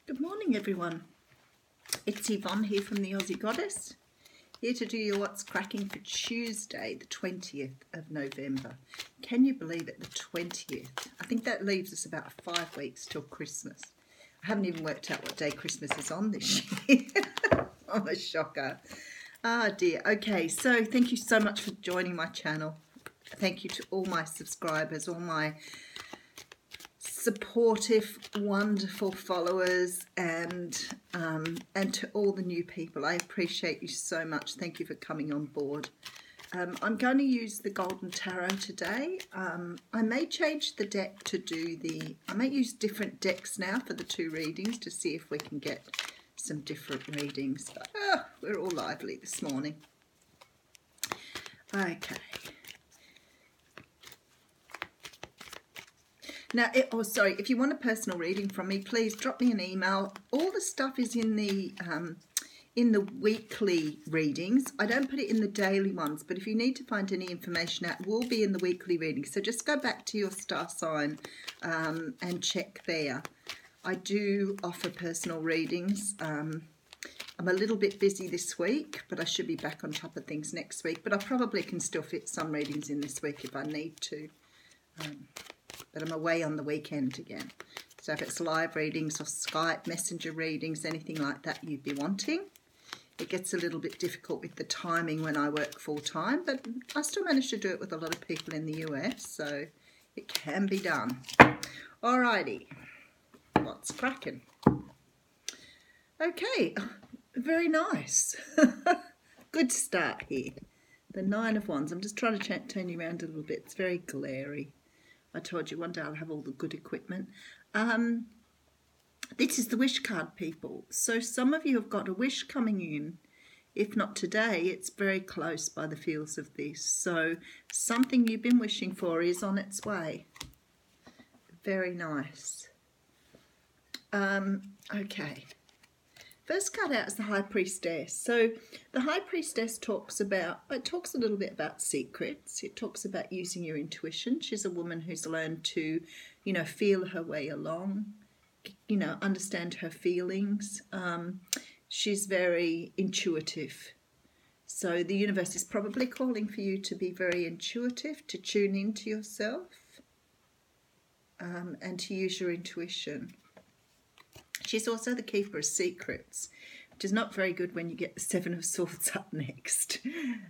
Good morning, everyone. It's Yvonne here from the Aussie Goddess, here to do your What's Cracking for Tuesday, the 20th of November. Can you believe it, the 20th? I think that leaves us about 5 weeks till Christmas. I haven't even worked out what day Christmas is on this year. I'm a shocker. Ah, dear. Okay, so thank you so much for joining my channel. Thank you to all my subscribers, all my supportive, wonderful followers, and to all the new people. I appreciate you so much. Thank you for coming on board. I'm going to use the Golden Tarot today. I may change the deck to do I may use different decks now for the two readings to see if we can get some different readings. But we're all lively this morning. Okay. Now, if you want a personal reading from me, please drop me an email. All the stuff is in the weekly readings. I don't put it in the daily ones, but if you need to find any information out, it will be in the weekly readings. So just go back to your star sign and check there. I do offer personal readings. I'm a little bit busy this week, but I should be back on top of things next week. But I probably can still fit some readings in this week if I need to. But I'm away on the weekend again. So if it's live readings or Skype, messenger readings, anything like that you'd be wanting. It gets a little bit difficult with the timing when I work full time, but I still manage to do it with a lot of people in the US, so it can be done. Alrighty, what's cracking? Okay, very nice. Good start here. The Nine of Wands. I'm just trying to turn you around a little bit. It's very glary. I told you one day I'll have all the good equipment. This is the wish card, people. So some of you have got a wish coming in. If not today, it's very close by the feels of this. So something you've been wishing for is on its way. Very nice. Okay. First card out is the High Priestess. So the High Priestess talks a little bit about secrets. It talks about using your intuition. She's a woman who's learned to, feel her way along, understand her feelings. She's very intuitive. So the universe is probably calling for you to be very intuitive, to tune into yourself, and to use your intuition. She's also the keeper of secrets, which is not very good when you get the Seven of Swords up next.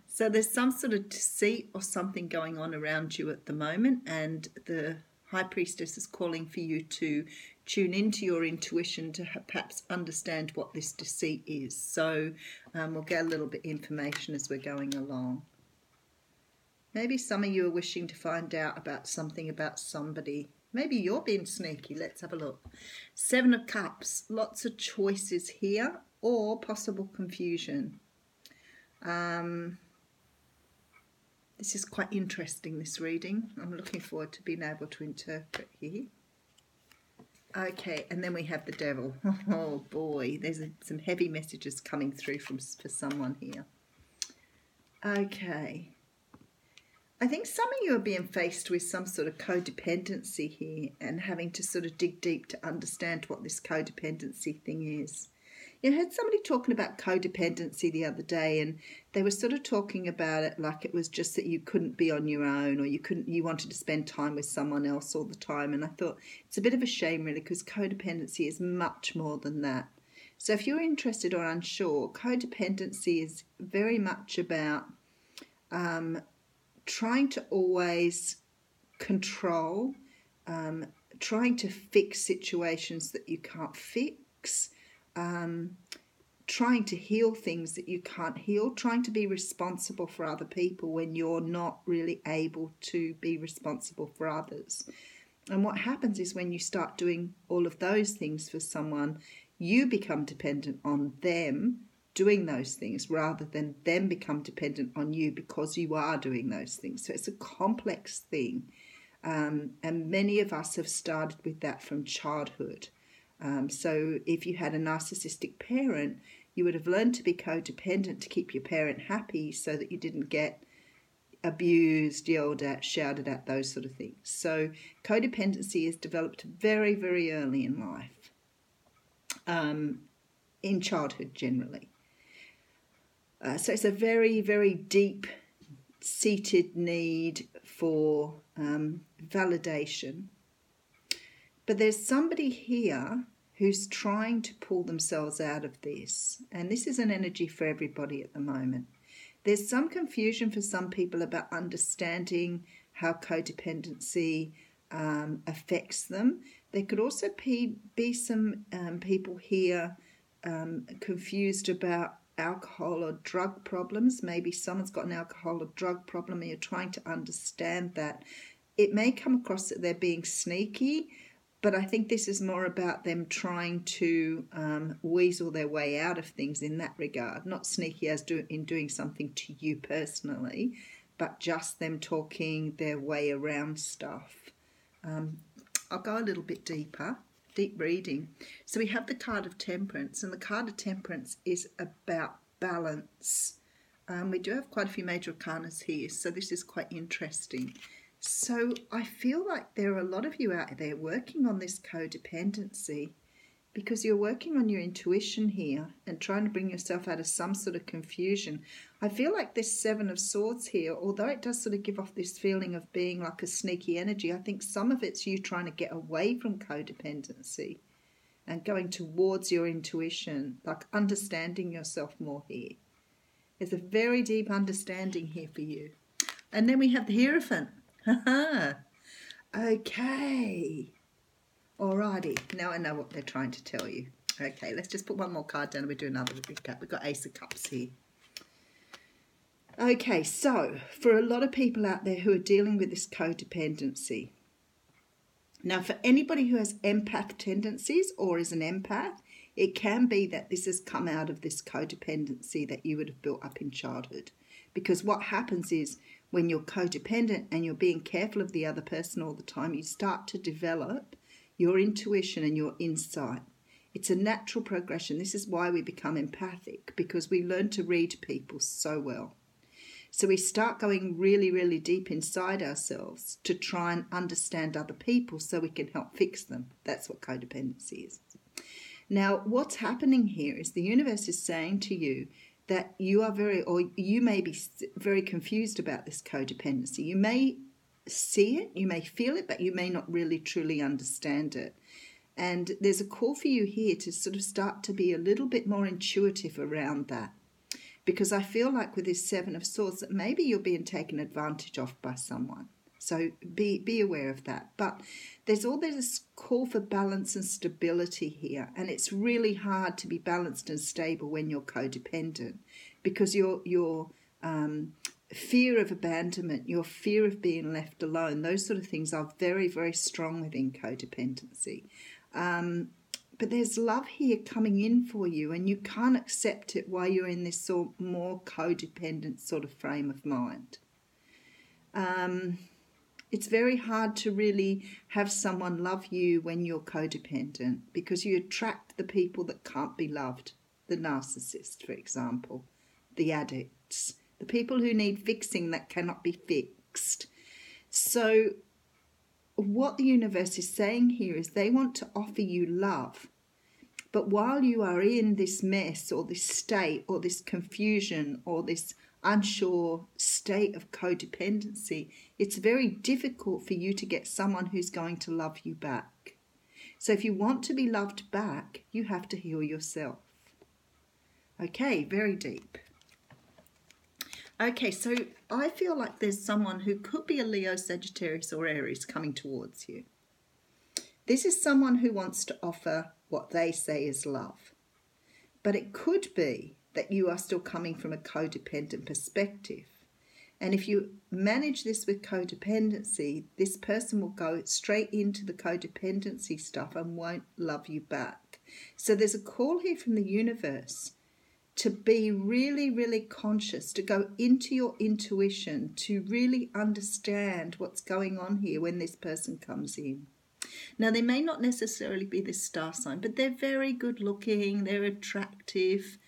So there's some sort of deceit or something going on around you at the moment, and the High Priestess is calling for you to tune into your intuition to perhaps understand what this deceit is. So we'll get a little bit of information as we're going along. Maybe some of you are wishing to find out about something about somebody. Maybe you're being sneaky. Let's have a look. Seven of Cups. Lots of choices here, or possible confusion. This is quite interesting, this reading. I'm looking forward to being able to interpret here. Okay, and then we have the Devil. Oh boy, there's some heavy messages coming through for someone here. Okay. I think some of you are being faced with some sort of codependency here and having to sort of dig deep to understand what this codependency thing is. I heard somebody talking about codependency the other day, and they were sort of talking about it like it was just that you couldn't be on your own, or you wanted to spend time with someone else all the time. And I thought it's a bit of a shame, really, because codependency is much more than that. So if you're interested or unsure, codependency is very much about trying to always control, trying to fix situations that you can't fix, trying to heal things that you can't heal, trying to be responsible for other people when you're not really able to be responsible for others. And what happens is when you start doing all of those things for someone, you become dependent on them doing those things rather than them become dependent on you because you are doing those things. So it's a complex thing. And many of us have started with that from childhood. So if you had a narcissistic parent, you would have learned to be codependent to keep your parent happy so that you didn't get abused, yelled at, shouted at, those sort of things. So codependency is developed very, very early in life. in childhood generally. So it's a very, very deep-seated need for validation. But there's somebody here who's trying to pull themselves out of this. And this is an energy for everybody at the moment. There's some confusion for some people about understanding how codependency affects them. There could also be some people here confused about alcohol or drug problems. Maybe someone's got an alcohol or drug problem and you're trying to understand that. It may come across that they're being sneaky, but I think this is more about them trying to weasel their way out of things in that regard. Not sneaky as in doing something to you personally, but just them talking their way around stuff. I'll go a little bit deeper, deep reading. So we have the card of Temperance, and the card of Temperance is about balance. We do have quite a few major arcanas here, so this is quite interesting. So I feel like there are a lot of you out there working on this codependency because you're working on your intuition here and trying to bring yourself out of some sort of confusion. I feel like this Seven of Swords here, although it does sort of give off this feeling of being like a sneaky energy, I think some of it's you trying to get away from codependency and going towards your intuition, like understanding yourself more here. There's a very deep understanding here for you. And then we have the Hierophant. Okay. Alrighty. Now I know what they're trying to tell you. Okay, let's just put one more card down and we'll do another recap. We've got Ace of Cups here. Okay, so for a lot of people out there who are dealing with this codependency. Now, for anybody who has empath tendencies or is an empath, it can be that this has come out of this codependency that you would have built up in childhood. Because what happens is when you're codependent and you're being careful of the other person all the time, you start to develop your intuition and your insight. It's a natural progression. This is why we become empathic, because we learn to read people so well. So we start going really, really deep inside ourselves to try and understand other people so we can help fix them. That's what codependency is. Now, what's happening here is the universe is saying to you that you may be very confused about this codependency. You may see it, you may feel it, but you may not really truly understand it. And there's a call for you here to sort of start to be a little bit more intuitive around that. Because I feel like with this Seven of Swords that maybe you're being taken advantage of by someone. So be aware of that. But there's all this call for balance and stability here. And it's really hard to be balanced and stable when you're codependent. Because your fear of abandonment, your fear of being left alone, those sort of things are very, very strong within codependency. But there's love here coming in for you, and you can't accept it while you're in this sort of more codependent sort of frame of mind. It's very hard to really have someone love you when you're codependent because you attract the people that can't be loved. The narcissist, for example, the addicts, the people who need fixing that cannot be fixed. So what the universe is saying here is they want to offer you love. But while you are in this mess or this state or this confusion or this unsure state of codependency, it's very difficult for you to get someone who's going to love you back. So if you want to be loved back, you have to heal yourself. Okay, very deep. Okay, so I feel like there's someone who could be a Leo, Sagittarius or Aries coming towards you. This is someone who wants to offer what they say is love. But it could be that you are still coming from a codependent perspective. And if you manage this with codependency, this person will go straight into the codependency stuff and won't love you back. So there's a call here from the universe to be really, really conscious, to go into your intuition, to really understand what's going on here when this person comes in. Now, they may not necessarily be this star sign, but they're very good looking, they're attractive,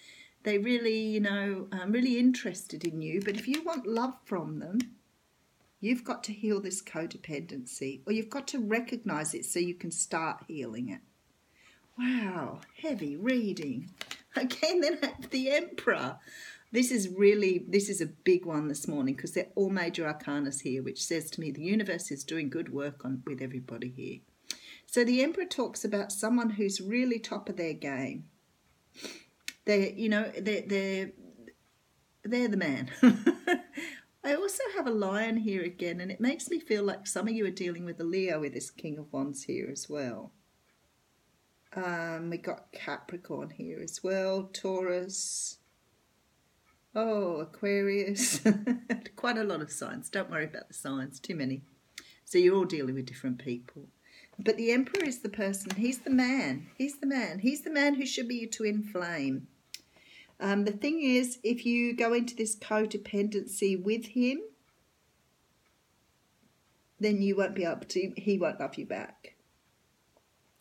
they really, really interested in you. But if you want love from them, you've got to heal this codependency, or you've got to recognize it so you can start healing it. Wow, heavy reading. Okay, and then I have the Emperor. This is a big one this morning because they're all major arcanas here, which says to me the universe is doing good work with everybody here. So the Emperor talks about someone who's really top of their game. They're the man. I also have a Lion here again, and it makes me feel like some of you are dealing with a Leo with this King of Wands here as well. We got Capricorn here as well, Taurus, Aquarius, quite a lot of signs. Don't worry about the signs, too many. So you're all dealing with different people. But the Emperor is the person, he's the man, he's the man who should be your twin flame. The thing is, if you go into this codependency with him, then you won't be able to, he won't love you back.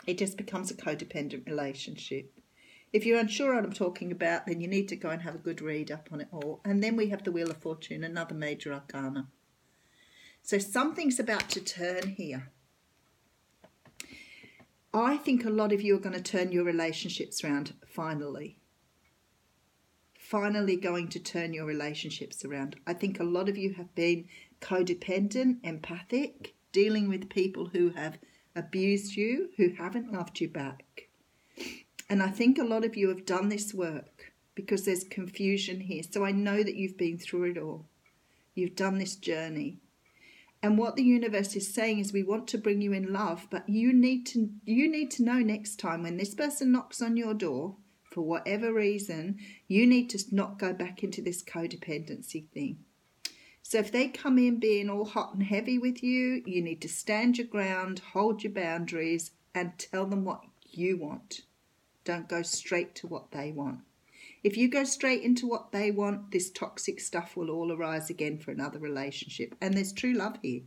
It just becomes a codependent relationship. If you're unsure what I'm talking about, then you need to go and have a good read up on it all. And then we have the Wheel of Fortune, another major arcana. So something's about to turn here. I think a lot of you are going to turn your relationships around, finally. Finally going to turn your relationships around. I think a lot of you have been codependent, empathic, dealing with people who have abused you, who haven't loved you back. And I think a lot of you have done this work because there's confusion here. So I know that you've been through it all. You've done this journey. And what the universe is saying is we want to bring you in love, but you need to know next time when this person knocks on your door, for whatever reason, you need to not go back into this codependency thing. So if they come in being all hot and heavy with you, you need to stand your ground, hold your boundaries, and tell them what you want. Don't go straight to what they want. If you go straight into what they want, this toxic stuff will all arise again for another relationship. And there's true love here.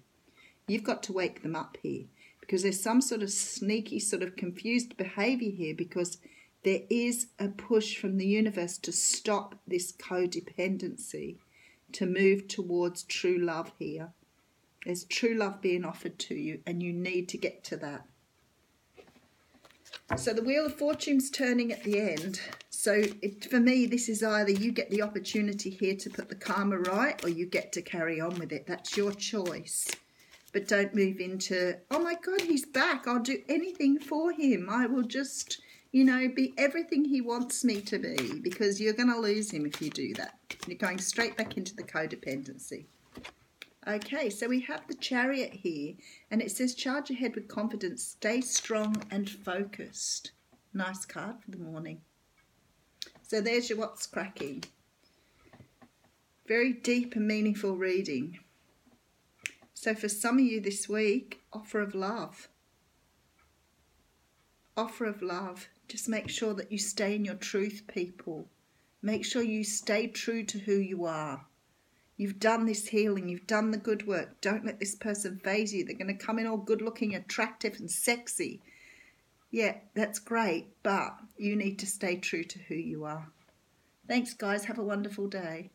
You've got to wake them up here because there's some sort of sneaky, sort of confused behavior here because there is a push from the universe to stop this codependency, to move towards true love here. There's true love being offered to you and you need to get to that. So the Wheel of Fortune's turning at the end. So for me, this is either you get the opportunity here to put the karma right or you get to carry on with it. That's your choice. But don't move into, oh my God, he's back. I'll do anything for him. I will just, be everything he wants me to be, because you're going to lose him if you do that. You're going straight back into the codependency. Okay, so we have the Chariot here, and it says charge ahead with confidence, stay strong and focused. Nice card for the morning. So there's your What's Cracking. Very deep and meaningful reading. So for some of you this week, offer of love. Offer of love. Just make sure that you stay in your truth, people. Make sure you stay true to who you are. You've done this healing. You've done the good work. Don't let this person phase you. They're going to come in all good looking, attractive and sexy. Yeah, that's great, but you need to stay true to who you are. Thanks, guys. Have a wonderful day.